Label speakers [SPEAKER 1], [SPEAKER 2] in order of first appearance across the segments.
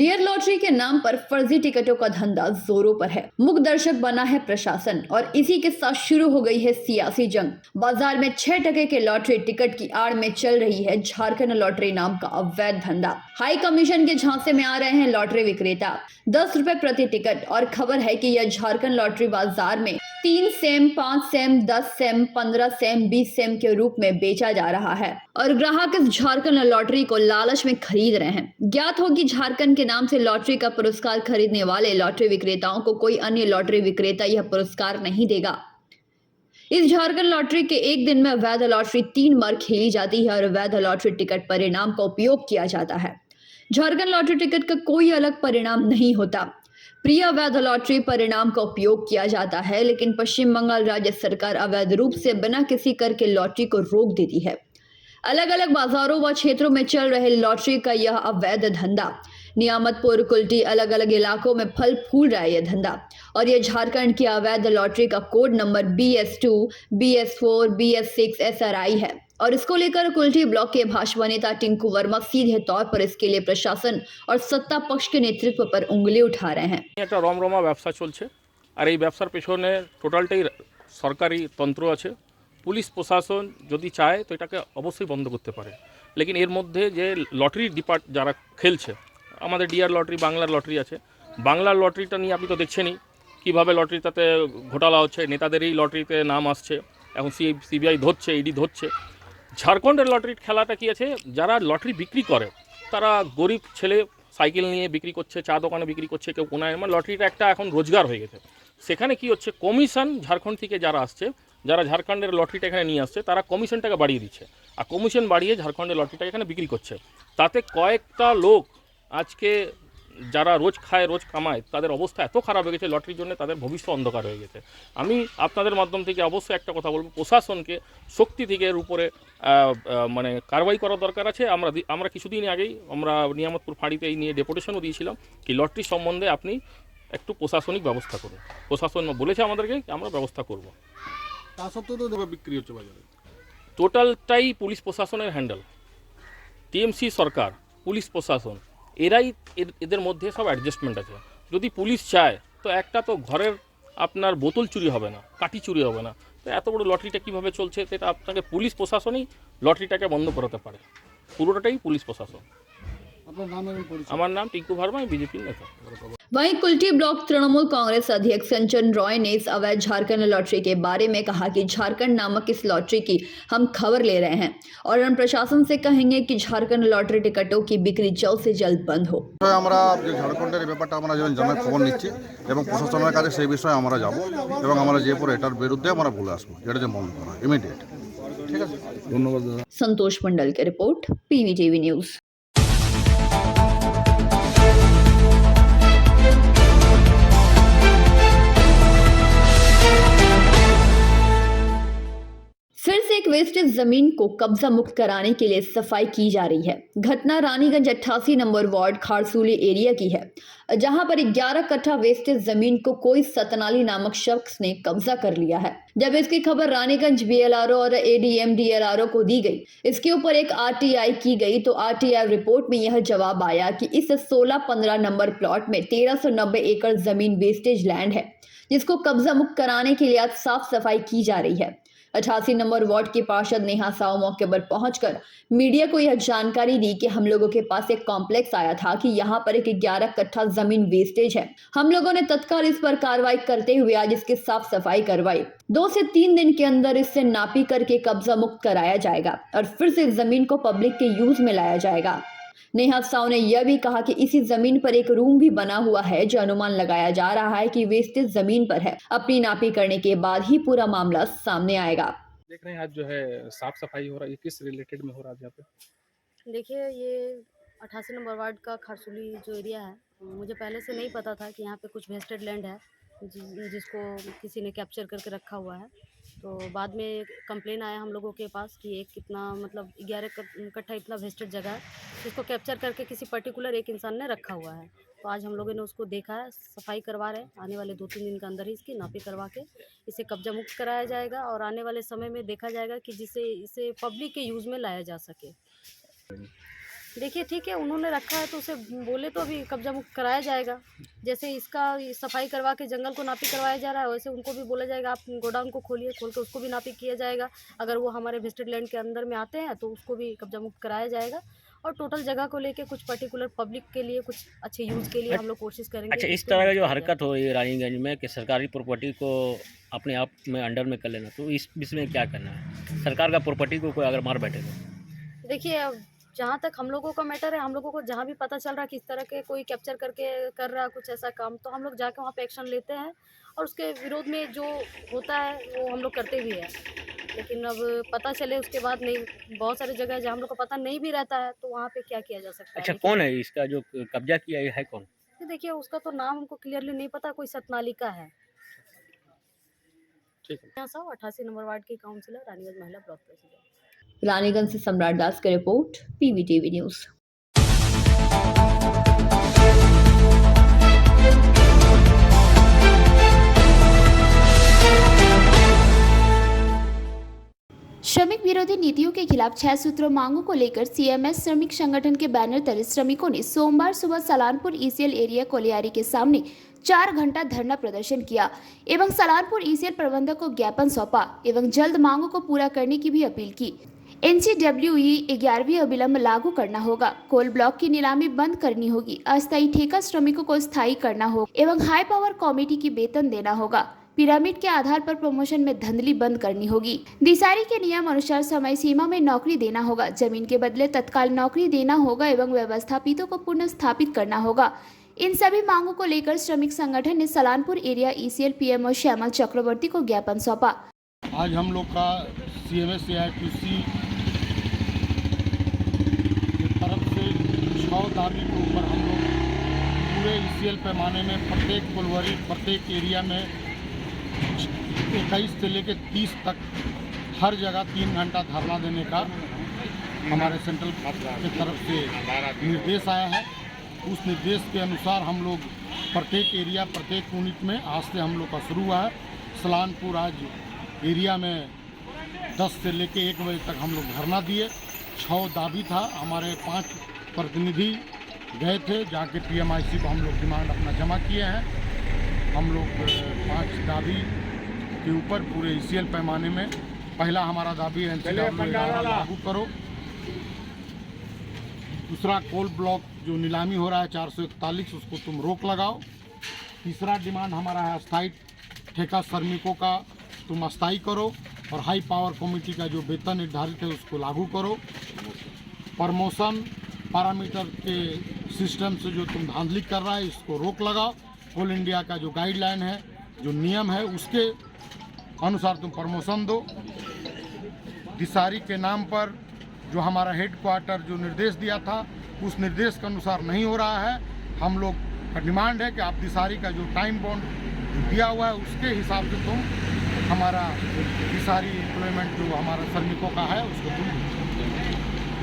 [SPEAKER 1] Dear lottery के नाम पर फर्जी टिकटों का धंधा जोरों पर है। मुख्य दर्शक बना है प्रशासन और इसी के साथ शुरू हो गई है सियासी जंग। बाजार में 6 टके के लॉटरी टिकट की आड़ में चल रही है झारखंड लॉटरी नाम का अवैध धंधा। हाई कमीशन के झांसे में आ रहे हैं लॉटरी विक्रेता। 10 रुपए प्रति टिकट। और खबर है कि यह झारखंड लॉटरी बाजार में 3 same, 5 same, 10 same, 15 same, 20 same के रूप में बेचा जा रहा है और ग्राहक इस झारखंड लॉटरी को लालच में खरीद रहे हैं। ज्ञात हो कि झारखंड के नाम से लॉटरी का पुरस्कार खरीदने वाले लॉटरी विक्रेताओं को कोई अन्य लॉटरी विक्रेता यह पुरस्कार नहीं देगा। इस झारखंड लॉटरी के एक दिन में अवैध लॉटरी 3 बार खेली जाती है और अवैध लॉटरी टिकट परिणाम का उपयोग किया जाता है। झारखंड लॉटरी टिकट का कोई अलग परिणाम नहीं होता। प्रिय अवैध लॉटरी परिणाम का उपयोग किया जाता है, लेकिन पश्चिम बंगाल राज्य सरकार अवैध रूप से बिना किसी कर के लॉटरी को रोक देती है। अलग अलग बाजारों व क्षेत्रों में चल रहे लॉटरी का यह अवैध धंधा नियामतपुर, कुल्टी, अलग अलग इलाकों में फल फूल रहा है यह धंधा। और यह झारखंड की अवैध लॉटरी का code number BS2, BS4, BS6 SRI है और इसको लेकर कुल्टी ब्लॉक के भाजपा नेता टिंकू वर्मा सीधे तौर पर इसके लिए प्रशासन और सत्ता पक्ष के नेतृत्व पर उंगली उठा रहे हैं।
[SPEAKER 2] একটা রমরমা ব্যবসা চলছে আর এই ব্যবসার পেছনে টোটালটাই সরকারি তন্ত্র আছে। পুলিশ প্রশাসন যদি চায় তো এটাকে অবশ্যই বন্ধ করতে পারে, লেকিন এর মধ্যে যে লটারি যারা খেলছে, আমাদের ডিআর লটারি, বাংলার লটারি আছে। বাংলার লটারিটা নিয়ে আপনি তো দেখছেনই কীভাবে লটারিটাতে ঘোটালা হচ্ছে, নেতাদেরই লটারিতে নাম আসছে, এখন সিবিআই ধরছে, ইডি ধরছে। ঝাড়খণ্ডের লটারির খেলাটা কী আছে, যারা লটারি বিক্রি করে তারা গরিব ছেলে সাইকেল নিয়ে বিক্রি করছে, চা দোকানে বিক্রি করছে, কেউ কোনায়, মানে লটারিটা একটা এখন রোজগার হয়ে গেছে। সেখানে কি হচ্ছে, কমিশন ঝাড়খণ্ড থেকে যারা আসছে, যারা ঝাড়খণ্ডের লটারিটা এখানে নিয়ে আসছে, তারা কমিশনটাকে বাড়িয়ে দিচ্ছে আর কমিশন বাড়িয়ে ঝাড়খণ্ডের লটারিটা এখানে বিক্রি করছে। তাতে কয়েকটা লোক আজকে যারা রোজ খায়, রোজ কামায়, তাদের অবস্থা এত খারাপ হয়ে গেছে, লটারির জন্য তাদের ভবিষ্যৎ অন্ধকার হয়ে গেছে। আমি আপনাদের মাধ্যম থেকে অবশ্যই একটা কথা বলবো, প্রশাসনকে শক্তি থেকে এর উপরে মানে কারবাই করা দরকার আছে। আমরা কিছুদিন আগেই আমরা নিয়ামতপুর ফাঁড়িতে এই নিয়ে ডেপুটেশনও দিয়েছিলাম কি লটারি সম্বন্ধে আপনি একটু প্রশাসনিক ব্যবস্থা করুন। প্রশাসন বলেছে আমাদেরকে আমরা ব্যবস্থা করব।
[SPEAKER 3] তা সত্ত্বেও তো বিক্রি হচ্ছে বাজারে।
[SPEAKER 2] টোটালটাই পুলিশ প্রশাসনের হ্যান্ডেল। টিএমসি সরকার, পুলিশ প্রশাসন, এরাই এদের মধ্যে সব অ্যাডজাস্টমেন্ট আছে। যদি পুলিশ চায় তো একটা তো ঘরের আপনার বোতল চুরি হবে না, কাঠি চুরি হবে না। তো এত বড় লটারিটা কীভাবে চলছে, সেটা আপনাকে পুলিশ প্রশাসনই লটারিটাকে বন্ধ করাতে পারে। পুরোটাই পুলিশ প্রশাসন।
[SPEAKER 3] আপনার নাম এবং পরিচয়?
[SPEAKER 2] আমার নাম টিঙ্कू वर्मा, बीजेपी नेता।
[SPEAKER 1] वहीं कुल्टी ब्लॉक तृणमूल कांग्रेस अध्यक्ष संजन रॉय ने इस अवैध झारखंड लॉटरी के बारे में कहा कि झारखंड नामक इस लॉटरी की हम खबर ले रहे हैं और हम प्रशासन से कहेंगे कि झारखंड लॉटरी टिकटों की बिक्री जल्द से जल्द बंद हो।
[SPEAKER 3] আমরা যে ঝাড়খণ্ডের ব্যাপারটা আমরা যেন জানার খবর নিচ্ছি এবং প্রশাসনের কাছে সেই বিষয়ে আমরা যাব এবং আমরা যে পরে এটার বিরুদ্ধে আমরা বলে আসবো, যেটা যে বন্ধ করা ইমিডিয়েট। ঠিক আছে, ধন্যবাদ দাদা।
[SPEAKER 1] संतोष मंडल की रिपोर्ट, PVTV न्यूज। फिर से एक वेस्टेज जमीन को कब्जा मुक्त कराने के लिए सफाई की जा रही है। घटना रानीगंज 88 नंबर वार्ड खारसूली एरिया की है, जहां पर 11 कट्ठा वेस्टेज जमीन को कोई सतनाली नामक शख्स ने कब्जा कर लिया है। जब इसकी खबर रानीगंज BLRO और ADM DLRO को दी गई, इसके ऊपर एक RTI की गई तो RTI रिपोर्ट में यह जवाब आया कि इस 16-15 नंबर प्लॉट में 1390 एकड़ जमीन वेस्टेज लैंड है, जिसको कब्जा मुक्त कराने के लिए आज साफ सफाई की जा रही है। 88 नंबर वार्ड की पार्षद नेहा साव मौके पर पहुंचकर मीडिया को यह जानकारी दी कि हम लोगों के पास एक कॉम्प्लेक्स आया था कि यहाँ पर एक 11 कट्ठा जमीन वेस्टेज है। हम लोगों ने तत्काल इस पर कार्रवाई करते हुए आज इसकी साफ सफाई करवाई। 2 से 3 दिन के अंदर इससे नापी करके कब्जा मुक्त कराया जाएगा और फिर से इस जमीन को पब्लिक के यूज में लाया जाएगा। नेहा साव ने यह भी कहा कि इसी जमीन पर एक रूम भी बना हुआ है, जो अनुमान लगाया जा रहा है कि वेस्टेज जमीन पर है। अपनी नापी करने के बाद ही पूरा मामला सामने आएगा।
[SPEAKER 4] देख रहे हैं आज जो है साफ सफाई हो रहा है, ये किस रिलेटेड में हो रहा है यहाँ पे?
[SPEAKER 5] देखिए, ये 88 नंबर वार्ड का खारसूली जो एरिया है, मुझे पहले से नहीं पता था कि यहाँ पे कुछ वेस्टेड लैंड है जिसको किसी ने कैप्चर करके रखा हुआ है। तो बाद में कंप्लेन आया हम लोगों के पास कि एक कितना मतलब 11 कट्ठा इतना वेस्टेड जगह है जिसको कैप्चर करके किसी पर्टिकुलर एक इंसान ने रखा हुआ है। तो आज हम लोगों ने उसको देखा है, सफाई करवा रहे हैं। आने वाले 2-3 दिन के अंदर ही इसकी नापी करवा के इसे कब्जा मुक्त कराया जाएगा और आने वाले समय में देखा जाएगा कि जिससे इसे पब्लिक के यूज़ में लाया जा सके। देखिए ठीक है, उन्होंने रखा है तो उसे बोले तो अभी कब्जा मुक्त कराया जाएगा। जैसे इसका सफाई करवा के जंगल को नापी करवाया जा रहा है, वैसे उनको भी बोला जाएगा आप गोडाउन को खोलिए, खोल के उसको भी नापी किया जाएगा। अगर वो हमारे वेस्टेड लैंड के अंदर में आते हैं तो उसको भी कब्जा मुक्त कराया जाएगा। और टोटल जगह को लेके कुछ पर्टिकुलर पब्लिक के लिए, कुछ अच्छे यूज़ के लिए हम लोग कोशिश करेंगे।
[SPEAKER 6] अच्छा, इस
[SPEAKER 5] इसको
[SPEAKER 6] तरह का जो
[SPEAKER 5] यूज़ किया जाए।
[SPEAKER 6] हरकत हो रही है रानीगंज में कि सरकारी प्रॉपर्टी को अपने आप में अंडर में कर लेना, तो इस विषय में क्या करना है? सरकार का प्रॉपर्टी को कोई अगर मार बैठे तो?
[SPEAKER 5] देखिए, अब जहाँ तक हम लोगों का मैटर है, हम लोगों को जहाँ भी पता चल रहा है कि इस तरह के कोई कैप्चर करके कर रहा है कुछ ऐसा काम, तो हम लोग जाके वहाँ पे एक्शन लेते हैं और उसके विरोध में जो होता है वो हम लोग करते भी हैं। लेकिन अब पता चले उसके बाद नहीं, बहुत सारी जगह है जहाँ हम लोग को पता नहीं भी रहता है, तो वहाँ पे क्या किया जा सकता है।
[SPEAKER 6] अच्छा,
[SPEAKER 5] लेकिन
[SPEAKER 6] कौन है इसका जो कब्जा किया है कौन?
[SPEAKER 5] देखिए, उसका तो नाम हमको क्लियरली नहीं पता, कोई सतनालिका है।
[SPEAKER 4] ठीक है।
[SPEAKER 5] 88 नंबर वार्ड की काउंसिलर, रानीगंज महिला ब्लॉक प्रेसिडेंट।
[SPEAKER 1] रानीगंज से सम्राट दास की रिपोर्ट, PVTV न्यूज़।
[SPEAKER 7] श्रमिक विरोधी नीतियों के खिलाफ 6 सूत्रों मांगों को लेकर CMS श्रमिक संगठन के बैनर तले श्रमिकों ने सोमवार सुबह सलानपुर ECL एरिया कोलियारी के सामने 4 घंटा धरना प्रदर्शन किया एवं सलानपुर ECL प्रबंधक को ज्ञापन सौंपा एवं जल्द मांगों को पूरा करने की भी अपील की। NCWE 11वीं अविलंब लागू करना होगा, कोल ब्लॉक की नीलामी बंद करनी होगी, अस्थायी ठेका श्रमिकों को स्थायी करना होगा एवं हाई पावर कमेटी की वेतन देना होगा, पिरामिड के आधार पर प्रमोशन में धंधली बंद करनी होगी, दिसारी के नियम अनुसार समय सीमा में नौकरी देना होगा, जमीन के बदले तत्काल नौकरी देना होगा एवं व्यवस्थापितों को पुनः स्थापित करना होगा। इन सभी मांगों को लेकर श्रमिक संगठन ने Salanpur area ECL PMO Shyamal Chakraborty को ज्ञापन सौंपा।
[SPEAKER 8] आज हम लोग का CMS AITC की तरफ से 6 दाबी के ऊपर हम लोग पूरे ECL पैमाने में प्रत्येक कोलवरी, प्रत्येक एरिया में 21 से लेकर 30 तक हर जगह 3 घंटा धरना देने का हमारे सेंट्रल की तरफ से निर्देश आया है। उस निर्देश के अनुसार हम लोग प्रत्येक एरिया, प्रत्येक यूनिट में आज से हम लोग का शुरू हुआ है। सलानपुर आज एरिया में 10 से लेकर 1 बजे तक हम लोग धरना दिए। 6 दाबी था, हमारे 5 प्रतिनिधि गए थे, जाके PMIC को हम लोग डिमांड अपना जमा किए हैं। हम लोग 5 दाबी के ऊपर पूरे ECL पैमाने में पहला हमारा दाबी है NCW लागू करो। दूसरा, कोल ब्लॉक जो नीलामी हो रहा है 441, उसको तुम रोक लगाओ। तीसरा डिमांड हमारा है अस्थायी ठेका श्रमिकों का तुम अस्थायी करो और हाई पावर कमेटी का जो वेतन निर्धारित है उसको लागू करो। प्रमोशन पैरामीटर के सिस्टम से जो तुम धांधली कर रहा है इसको रोक लगाओ। कोल इंडिया का जो गाइडलाइन है, जो नियम है, उसके अनुसार तुम प्रमोशन दो। दिसारी के नाम पर जो हमारा हेडक्वार्टर जो निर्देश दिया था उस निर्देश के अनुसार नहीं हो रहा है। हम लोग का डिमांड है कि आप दिसारी का जो टाइम बॉन्ड दिया हुआ है उसके हिसाब से तुम हमारा दिसारी एम्प्लॉयमेंट जो हमारा श्रमिकों का है उसको तुम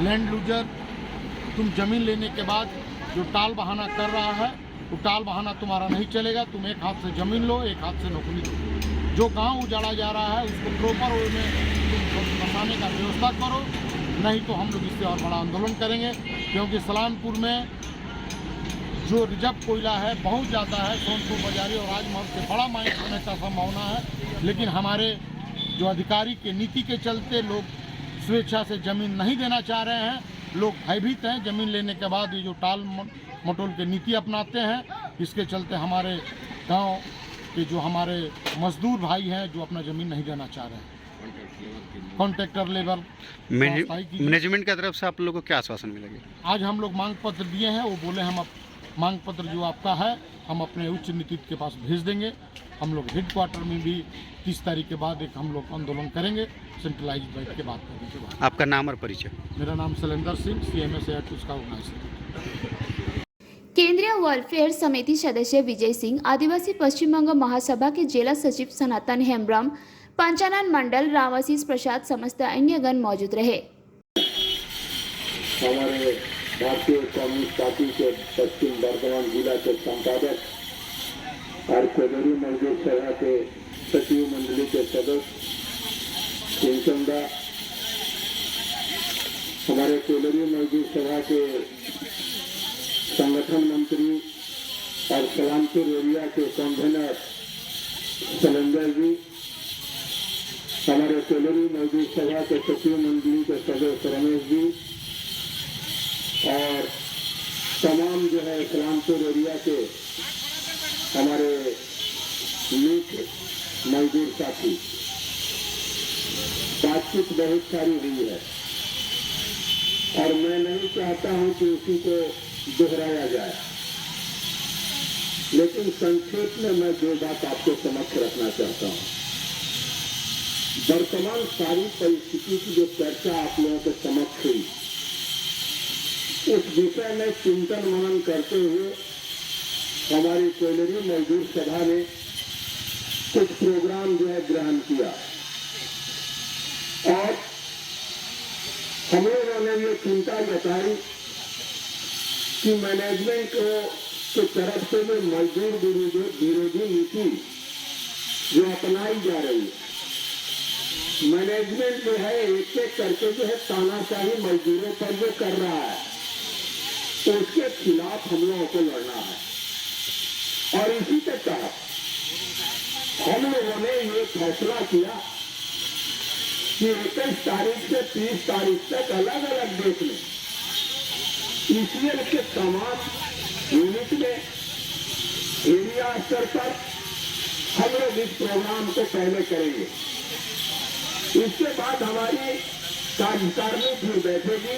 [SPEAKER 8] लैंड लूजर, तुम ज़मीन लेने के बाद जो टाल बहाना कर रहा है वो टाल बहाना तुम्हारा नहीं चलेगा। तुम एक हाथ से ज़मीन लो, एक हाथ से नौकरी लो। जो गांव उजाड़ा जा रहा है उसको प्रॉपर वे में तुम बसाने का व्यवस्था करो, नहीं तो हम लोग इससे और बड़ा आंदोलन करेंगे। क्योंकि सलानपुर में जो रिजर्व कोयला है बहुत ज़्यादा है, सोनपुर बाजारी और राजमहल से बड़ा माइंड होने का संभावना है। लेकिन हमारे जो अधिकारी के नीति के चलते लोग स्वेच्छा से ज़मीन नहीं देना चाह रहे हैं। लोग भयभीत हैं ज़मीन लेने के बाद। ये जो टाल मटोल के नीति अपनाते हैं, इसके चलते हमारे गांव के जो हमारे मजदूर भाई हैं जो अपना ज़मीन नहीं देना चाह रहे हैं। कॉन्ट्रैक्टर लेबर
[SPEAKER 9] मैनेजमेंट की तरफ से आप लोगों को क्या आश्वासन मिलेगा?
[SPEAKER 8] आज हम लोग मांग पत्र दिए हैं, वो बोले हम मांग पत्र जो आपका है हम अपने उच्च नीति के पास भेज देंगे। हम लोग हेडक्वार्टर में भी 30 तारीख के बाद एक हम लोग आंदोलन करेंगे सेंट्रलाइज बैठ के बात करने के बाद।
[SPEAKER 9] आपका नाम और परिचय?
[SPEAKER 8] मेरा नाम शैलेंद्र सिंह, CMS AITC का ऑर्गेनाइजर।
[SPEAKER 7] केंद्रीय वेलफेयर समिति सदस्य विजय सिंह, आदिवासी पश्चिम बंग महासभा के जिला सचिव सनातन हेम्ब्रम, पंचानन मंडल रामाशीष प्रसाद, समस्त अन्य गण मौजूद रहे।
[SPEAKER 10] हमारे भारतीय कम्युनिस्ट पार्टी के पश्चिम बर्धमान जिला के संपादक और कोदरी मंदिर सभा के सचिव मंडली के सदस्य, हमारे कोदरी मजदूर सभा के संगठन मंत्री और सलामपुर एरिया के कन्वीनर सलेंदर जी, हमारे कोयलरी मजदूर सभा के सचिव मंडली के सदस्य रमेश जी और तमाम जो है सलामपुर एरिया के हमारे मीठ मजदूर साथी, बातचीत बहुत सारी हुई है और मैं नहीं चाहता हूं कि उसी को दोहराया जाए, लेकिन संक्षेप में मैं दो बात आपके समक्ष रखना चाहता हूं। वर्तमान सारी परिस्थिति की जो चर्चा आप लोगों के समक्ष हुई, उस विषय में चिंतन मनन करते हुए हमारी कोयलरी मजदूर सभा ने कुछ प्रोग्राम जो है ग्रहण किया और हम लोगों ने ये चिंता जताई कि मैनेजमेंट के तरफ से में मजदूर विरोधी नीति जो अपनाई जा रही है, मैनेजमेंट जो है एक एक करके जो है तानाशाही मजदूरों पर जो कर रहा है, तो उसके खिलाफ हम लोगों को लड़ना है। और इसी के तहत हम लोगों ने ये फैसला किया कि 21 तारीख से 30 तारीख तक अलग अलग देश में ईसीएल के तमाम यूनिट में एरिया स्तर पर हम लोग इस प्रोग्राम को पहले करेंगे। इसके बाद हमारी कार्यकारिणी फिर बैठेगी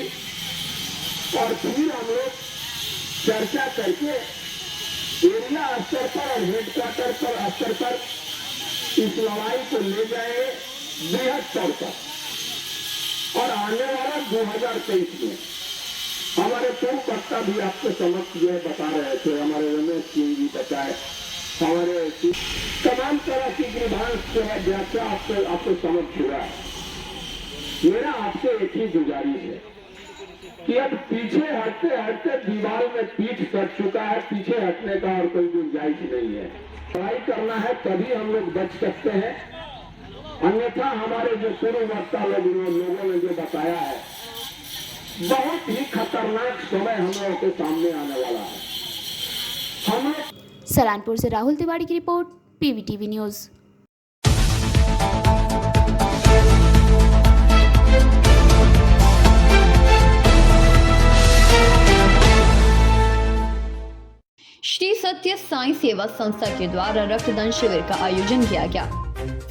[SPEAKER 10] और फिर हम लोग चर्चा करके एरिया स्तर पर और हेडक्वार्टर पर स्तर पर इस लड़ाई को ले जाएंगे बृहद स्तर पर। और आने वाला 2023 में हमारे पूर्व वक्ता भी आपके समक्ष जो है बता रहे थे, हमारे रमेश सिंह जी बताए, हमारे तमाम तरह की ग्रीवांस जो है व्याख्या आपके समक्ष हुआ है। मेरा आपसे एक ही गुजारिश है कि अब पीछे हटते हटते दीवार में पीठ कट चुका है, पीछे हटने का और कोई गुंजाइश नहीं है। लड़ाई करना है तभी हम लोग बच सकते हैं, अन्यथा हमारे जो पूर्व वक्ता लोगों ने जो बताया है, बहुत ही खतरनाक समय हम लोगों के सामने आने वाला है। हम लोग
[SPEAKER 7] सलानपुर से राहुल तिवारी की रिपोर्ट, पीवीटीवी न्यूज़।
[SPEAKER 1] श्री सत्य साई सेवा संस्था के द्वारा रक्तदान शिविर का आयोजन किया गया।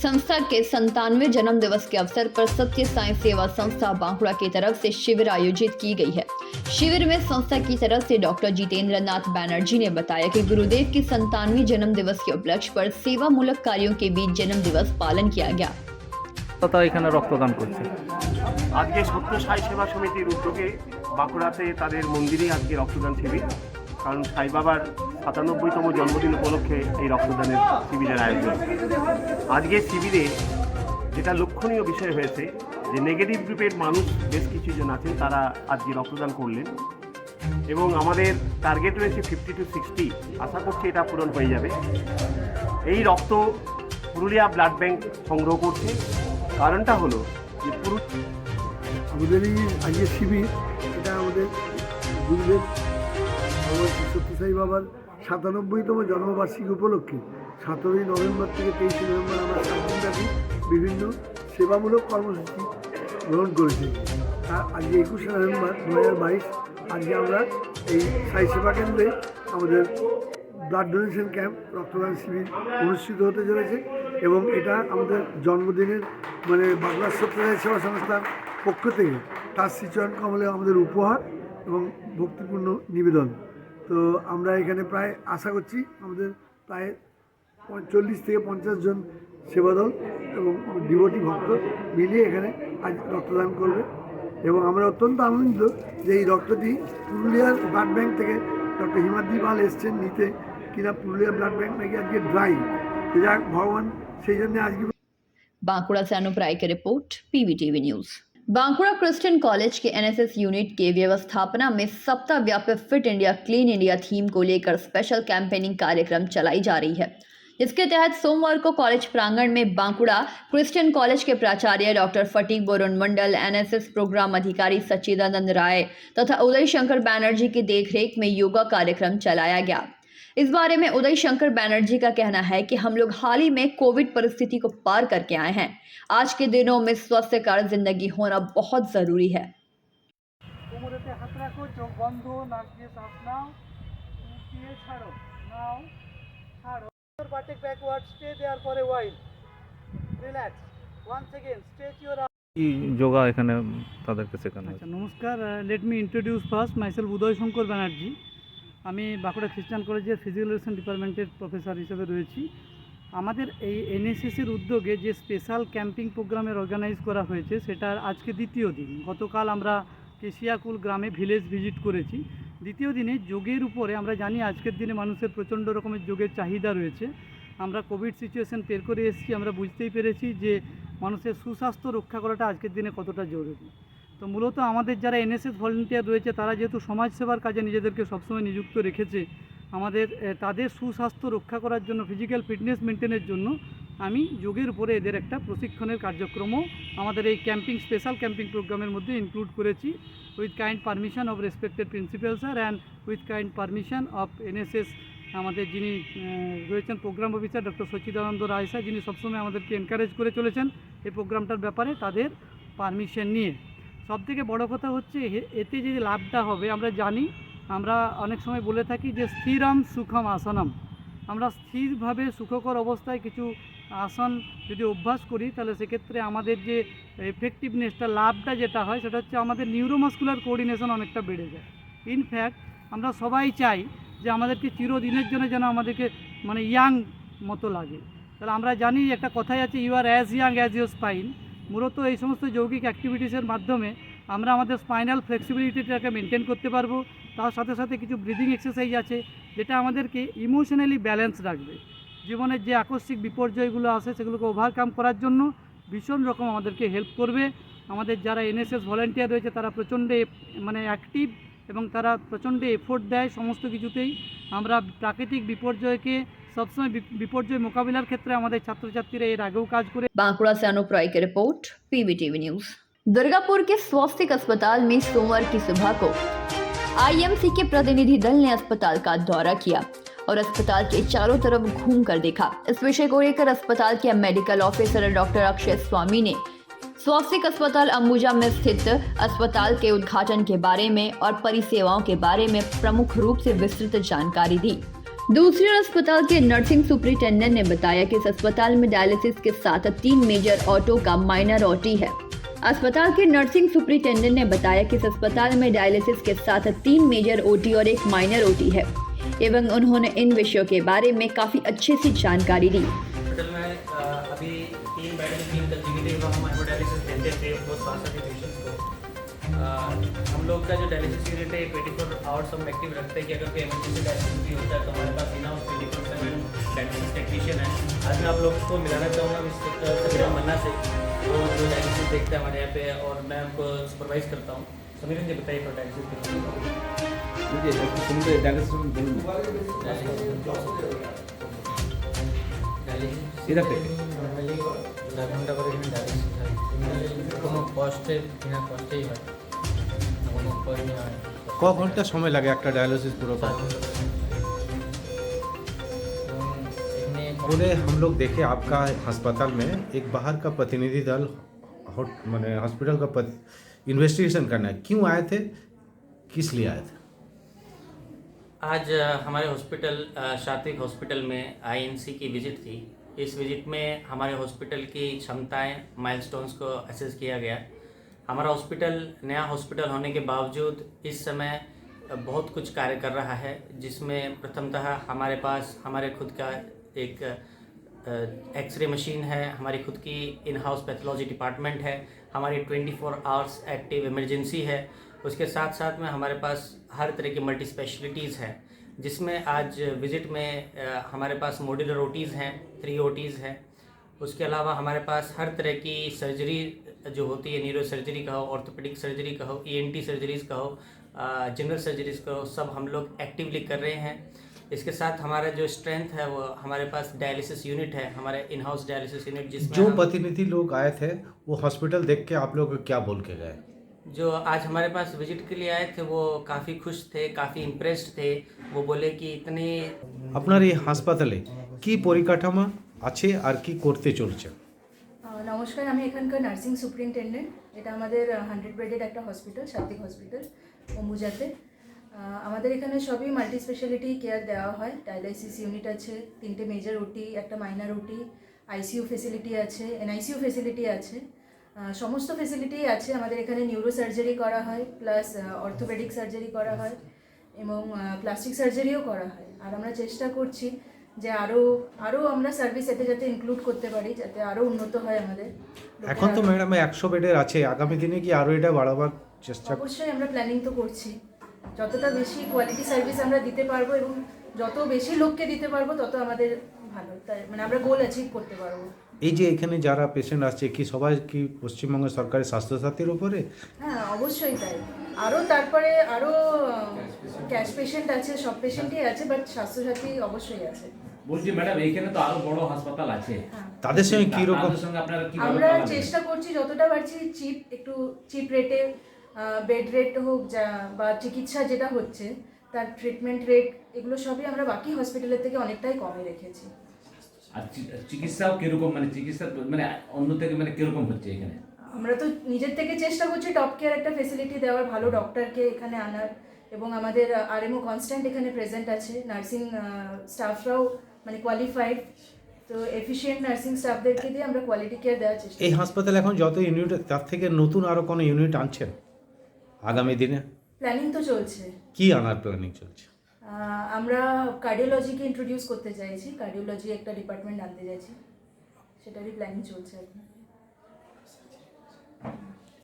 [SPEAKER 1] संस्था के 97वें जन्म दिवस के अवसर पर सत्य साई सेवा संस्था बांकुड़ा की तरफ से शिविर आयोजित की गई है। शिविर में संस्था की तरफ से डॉक्टर जितेंद्र नाथ बैनर्जी ने बताया कि गुरुदेव की 97वीं जन्म दिवस के उपलक्ष्य पर सेवा मूलक कार्यों के बीच जन्म दिवस पालन किया गया।
[SPEAKER 11] এখানে রক্তদান করছে।
[SPEAKER 12] আজকে সত্য সাই সেবা সমিতির উদ্যোগে বাঁকুড়াতে তাদের মন্দিরে আজকে রক্তদান শিবির, কারণ সাই বাবার ৯৭তম জন্মদিন উপলক্ষে এই রক্তদানের শিবিরের আয়োজন। আজকে শিবিরে যেটা লক্ষণীয় বিষয় হয়েছে যে নেগেটিভ গ্রুপের মানুষ বেশ কিছুজন আছেন, তারা আজকে রক্তদান করলেন এবং আমাদের টার্গেট রয়েছে 50 to 60। আশা করছি এটা পূরণ হয়ে যাবে। এই রক্ত পুরুলিয়া ব্লাড ব্যাংক সংগ্রহ করছে। কারণটা হলো যে
[SPEAKER 8] আমাদের এই আজকের শিবির, এটা আমাদের গুরুদেব সত্যসাই বাবার ৯৭তম জন্মবার্ষিকী উপলক্ষে ১৭ই নভেম্বর থেকে ২৩শে নভেম্বর আমরা ৭ দিনব্যাপী বিভিন্ন সেবামূলক কর্মসূচি গ্রহণ করেছি। আজকে ২১শে নভেম্বর ২০২২ আজকে আমরা এই সাই সেবা কেন্দ্রে আমাদের ব্লাড ডোনেশন ক্যাম্প রক্তদান শিবির অনুষ্ঠিত হতে চলেছে এবং এটা আমাদের জন্মদিনের বাংলা সত্যসাই সেবা সংস্থার পক্ষ থেকে তার শ্রীচরণ কমলে আমাদের উপহার এবং ভক্তিপূর্ণ নিবেদন। তো আমরা এখানে প্রায় আশা করছি আমাদের প্রায় ৪০ থেকে ৫০ জন সেবাদল এবং ডিভোটি ভক্ত মিলিয়ে এখানে আজ রক্তদান করবে এবং আমরা অত্যন্ত আনন্দিত যে এই রক্তটি পুরুলিয়ার ব্লাড ব্যাংক থেকে ডক্টর হিমাদ্রি পাল এসছেন নিতে, কিনা পুরুলিয়া ব্লাড ব্যাংক নাকি আজকে ড্রাই, তো যাক ভগবান সেই জন্য আজকে।
[SPEAKER 1] बांकुड़ा से अनुप राय की report, PVTV news. Bankura Christian college के एनएसएस यूनिट के व्यवस्थापना में सप्ताह व्यापी fit India clean India theme को लेकर स्पेशल कैंपेनिंग कार्यक्रम चलाई जा रही है। इसके तहत सोमवार को कॉलेज प्रांगण में बांकुड़ा क्रिश्चियन कॉलेज के प्राचार्य डॉक्टर फटीक बोरुन मंडल, एनएसएस प्रोग्राम अधिकारी सच्चिदानंद राय तथा उदय शंकर बैनर्जी की देखरेख में योगा कार्यक्रम चलाया गया। इस बारे में उदय शंकर बैनर्जी का कहना है कि हम लोग हाल ही में कोविड परिस्थिति को पार करके आए हैं। आज के दिनों में स्वस्थकर जिंदगी होना बहुत जरूरी है।
[SPEAKER 11] যোগা এখানে তাদেরকে শেখানো
[SPEAKER 13] আচ্ছা নমস্কার, let me introduce first myself Uday Shankar Banerjee. আমি বাঁকুড়া খ্রিস্টান কলেজের ফিজিক্যাল এডুকেশন ডিপার্টমেন্টের প্রফেসর হিসেবে রয়েছি। আমাদের এই এনএসএসের উদ্যোগে যে স্পেশাল ক্যাম্পিং প্রোগ্রামের অর্গানাইজ করা হয়েছে সেটার আজকে দ্বিতীয় দিন। গতকাল আমরা কেশিয়াকুল গ্রামে ভিলেজ ভিজিট করেছি। দ্বিতীয় দিনে যোগের উপরে আমরা জানি আজকের দিনে মানুষের প্রচণ্ড রকমের যোগের চাহিদা রয়েছে। আমরা কোভিড সিচুয়েশন পের করে এসেছি, আমরা বুঝতেই পেরেছি যে মানুষের সুস্বাস্থ্য রক্ষা করাটা আজকের দিনে কতটা জরুরি। তো মূলত আমাদের যারা এনএসএস ভলেন্টিয়ার রয়েছে তারা যেহেতু সমাজসেবার কাজে নিজেদেরকে সবসময় নিযুক্ত রেখেছে, আমাদের তাদের সুস্বাস্থ্য রক্ষা করার জন্য, ফিজিক্যাল ফিটনেস মেনটেনের জন্য আমি যোগের উপরে এদের একটা প্রশিক্ষণের কার্যক্রমও আমাদের এই ক্যাম্পিং স্পেশাল ক্যাম্পিং প্রোগ্রামের মধ্যে ইনক্লুড করেছি, with kind permission of respected principal sir and with kind permission of NSS আমাদের যিনি রয়েছেন প্রোগ্রাম অফিসার ডক্টর সচ্চিদানন্দ রায় স্যার, যিনি সবসময় আমাদেরকে এনকারেজ করে চলেছেন এই প্রোগ্রামটার ব্যাপারে, তাদের পারমিশন নিয়ে। সবথেকে বড় কথা হচ্ছে এতে যে লাভটা হবে আমরা জানি, আমরা অনেক সময় বলে থাকি যে স্থিরম সুখম আসনম। আমরা স্থিরভাবে সুখকর অবস্থায় কিছু আসন যদি অভ্যাস করি তাহলে সেক্ষেত্রে আমাদের যে এফেক্টিভনেসটা, লাভটা যেটা হয় সেটা হচ্ছে আমাদের নিউরোমাস্কুলার কোঅর্ডিনেশন অনেকটা বেড়ে যায়। ইনফ্যাক্ট আমরা সবাই চাই যে আমাদেরকে চিরদিনের জন্য যেন আমাদেরকে মানে ইয়াং মতো লাগে। তাহলে আমরা জানি একটা কথাই আছে, you are as young as your spine. মূলত এই সমস্ত যৌগিক অ্যাক্টিভিটিসের মাধ্যমে আমরা আমাদের স্পাইনাল ফ্লেক্সিবিলিটিটাকে মেনটেন করতে পারবো। তার সাথে সাথে কিছু ব্রিদিং এক্সারসাইজ আছে যেটা আমাদেরকে ইমোশনালি ব্যালেন্স রাখবে। জীবনের যে আকস্মিক বিপর্যয়গুলো আসে সেগুলোকে ওভারকাম করার জন্য ভীষণ রকম আমাদেরকে হেল্প করবে। আমাদের যারা এনএসএস ভলেন্টিয়ার রয়েছে তারা প্রচণ্ড মানে অ্যাক্টিভ এবং তারা প্রচণ্ড এফোর্ট দেয় সমস্ত কিছুতেই। আমরা প্রাকৃতিক বিপর্যয়কে सबसमय विपर्यय मोकाबिलार क्षेत्र हमारे छात्र छात्रीरा एर आगेও काज करे।
[SPEAKER 1] बांकुड़ा से अनूप रॉय की रिपोर्ट, पीवीटीवी न्यूज। दुर्गापुर के स्वास्थ्य अस्पताल में सोमवार की सुबह को आईएमसी के प्रतिनिधि दल ने अस्पताल का दौरा किया और अस्पताल के चारों तरफ घूम कर देखा। इस विषय को लेकर अस्पताल के मेडिकल ऑफिसर डॉक्टर अक्षय स्वामी ने स्वास्थ्य अस्पताल अंबुजा में स्थित अस्पताल के उद्घाटन के बारे में और परिसेवाओं के बारे में प्रमुख रूप से विस्तृत जानकारी दी। दूसरी ओर अस्पताल के नर्सिंग सुपरिटेंडेंट ने बताया कि इस अस्पताल में डायलिसिस के साथ 3 मेजर ऑटो का माइनर ओटी है। अस्पताल के नर्सिंग सुपरिटेंडेंट ने बताया कि इस अस्पताल में डायलिसिस के साथ 3 मेजर ओटी और 1 माइनर ओटी है एवं उन्होंने इन विषयों के बारे में काफी अच्छे से जानकारी दी।
[SPEAKER 6] हॉस्पिटल में अभी 3 बेड में 3 तकलीफें हम हेमोडायलिसिस देते थे बहुत स्वास्थ्य के पेशेंट्स को। हम लोग का जो डायलिसिस यूनिट है 24 आवर्स हम एक्टिव रखते हैं कि अगर कोई इमरजेंसी डायलिसिस भी होता है तो हमारे पास बिना 24/7 डायलिसिस टेक्नीशियन है। आज मैं आप लोगों को मिलाना चाहूँगा समीरन मन्ना से, वो जो डायलिसिस देखता है हमारे यहाँ पे और मैं उनको सुपरवाइज करता हूँ। समीरन जी बताइए तो डायलिसिस
[SPEAKER 14] सीधा पे नॉर्मली 10 घंटा করে ডায়ালিসিস হয়, কোনো কষ্টে বিনা কষ্টেই হয়, কোনো কষ্ট নেই হয়।
[SPEAKER 15] ক ঘন্টা সময় লাগে একটা ডায়ালিসিস পুরো पूरे? हम लोग देखे आपका अस्पताल में एक बाहर का प्रतिनिधि दल मैंने हॉस्पिटल का इन्वेस्टिगेशन करना है, क्यों आए थे, किस लिए आए थे?
[SPEAKER 6] आज हमारे हॉस्पिटल सात्विक हॉस्पिटल में आईएनसी की विजिट थी। इस विजिट में हमारे हॉस्पिटल की क्षमताएं, माइलस्टोन्स को असेस किया गया। हमारा हॉस्पिटल नया हॉस्पिटल होने के बावजूद इस समय बहुत कुछ कार्य कर रहा है, जिसमें प्रथमतः हमारे पास हमारे खुद का एक एक्सरे मशीन है, हमारी खुद की इन हाउस पैथोलॉजी डिपार्टमेंट है, हमारी 24 आवर्स एक्टिव इमरजेंसी है। उसके साथ साथ में हमारे पास हर तरह की मल्टी स्पेशलिटीज़ हैं, जिसमें आज विज़िट में हमारे पास मॉड्यूलर ओटीज़ हैं, 3 ओटीज़ हैं। उसके अलावा हमारे पास हर तरह की सर्जरी जो होती है, न्यूरो सर्जरी कहो, ऑर्थोपेडिक सर्जरी कहो, ENT सर्जरीज़ कहो, जनरल सर्जरीज़ कहो, सब हम लोग एक्टिवली कर रहे हैं। इसके साथ हमारा जो स्ट्रेंथ है वो हमारे पास डायलिसिस यूनिट है, हमारे इन हाउस डायलिसिस यूनिट, जिसमें
[SPEAKER 15] जो प्रतिनिधि लोग आए थे वो हॉस्पिटल देख के आप लोग को क्या बोल के गए?
[SPEAKER 6] जो आज हमारे पास विजिट के लिए आए थे वो काफ़ी खुश थे, काफ़ी इम्प्रेस्ड थे। वो बोले कि इतने
[SPEAKER 15] আপনার এই হাসপাতালে কি পরিকাঠামো আছে আর কি করতে চলছে?
[SPEAKER 16] নমস্কার, আমি এখানকার নার্সিং সুপারিনটেন্ডেন্ট। এটা আমাদের 100 বেডেড একটা হসপিটাল, সাত্বিক হসপিটাল অম্বুজাতে। আমাদের এখানে সবই মাল্টি স্পেশালিটি কেয়ার দেওয়া হয়। ডায়ালাইসিস ইউনিট আছে, 3টে মেজর ওটি, একটা মাইনার ওটি, আইসিইউ ফেসিলিটি আছে, এনআইসিইউ ফেসিলিটি আছে, সমস্ত ফেসিলিটি আছে। আমাদের এখানে নিউরো সার্জারি করা হয়, প্লাস অর্থোপেডিক সার্জারি করা হয় এবং প্লাস্টিক সার্জারিও করা হয়। আর আমরা চেষ্টা করছি যে আরও আমরা সার্ভিস এতে যাতে ইনক্লুড করতে পারি, যাতে আরও উন্নত হয় আমাদের।
[SPEAKER 15] এখন তো ম্যাডাম 100 বেডের আছে, আগামী দিনে কি আরও এটা বাড়াবার চেষ্টা?
[SPEAKER 16] অবশ্যই আমরা প্ল্যানিং তো করছি, যতটা বেশি কোয়ালিটি সার্ভিস আমরা দিতে পারবো এবং যত বেশি লোককে দিতে পারবো তত আমাদের ভালো, তাই মানে আমরা গোল অ্যাচিভ করতে পারবো।
[SPEAKER 15] এই যে এখানে যারা পেশেন্ট আসছে কি সবাই কি পশ্চিমবঙ্গ সরকারি স্বাস্থ্যসাথীর উপরে?
[SPEAKER 16] হ্যাঁ, অবশ্যই তাই। তারপরে আরও ক্যাশ পেশেন্ট আছে, সব পেশেন্টই আছে, বাট স্বাস্থ্যসাথী অবশ্যই আছে।
[SPEAKER 17] বলছি ম্যাডাম, এইখানে তো আরো বড় হাসপাতাল আছে,
[SPEAKER 15] তাদের সঙ্গে কি রকম?
[SPEAKER 17] আপনারা কি
[SPEAKER 16] আমরা চেষ্টা করছি যতটা পারছি একটু চিপ রেটে বেড রেট হোক বা চিকিৎসা যেটা হচ্ছে তার ট্রিটমেন্ট রেট, এগুলো সবই আমরা বাকি হসপিটালের থেকে অনেকটাই কমে রেখেছি।
[SPEAKER 17] আর চিকিৎসাও কিরকম, মানে চিকিৎসা মানে অন্য থেকে মানে কিরকম হচ্ছে এখানে?
[SPEAKER 16] আমরা তো নিজের থেকে চেষ্টা করছি টপ কেয়ার একটা ফেসিলিটি দেওয়ার, ভালো ডক্টরকে এখানে আনার, এবং আমাদের আরএমও কনস্ট্যান্ট এখানে প্রেজেন্ট আছে। নার্সিং স্টাফরাও মানে কোয়ালিফাইড, তো এফিশিয়েন্ট নার্সিং স্টাফদেরকে দিয়ে আমরা কোয়ালিটি কেয়ার দেওয়ার চেষ্টা।
[SPEAKER 15] এই হাসপাতালে এখন যত ইউনিট, তার থেকে নতুন আরও কোনো ইউনিট আনছেন আগামী দিনে?
[SPEAKER 16] প্ল্যানিং তো চলছে।
[SPEAKER 15] কি আনার প্ল্যানিং চলছে?
[SPEAKER 16] আমরা কার্ডিওলজিকে ইন্ট্রোডিউস করতে চাইছি, কার্ডিওলজি একটা ডিপার্টমেন্ট আনতে চাইছি, সেটারই প্ল্যানিং চলছে এখন।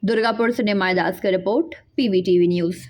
[SPEAKER 1] दुर्गापुर से निमाय दास का रिपोर्ट, PVTV न्यूज़।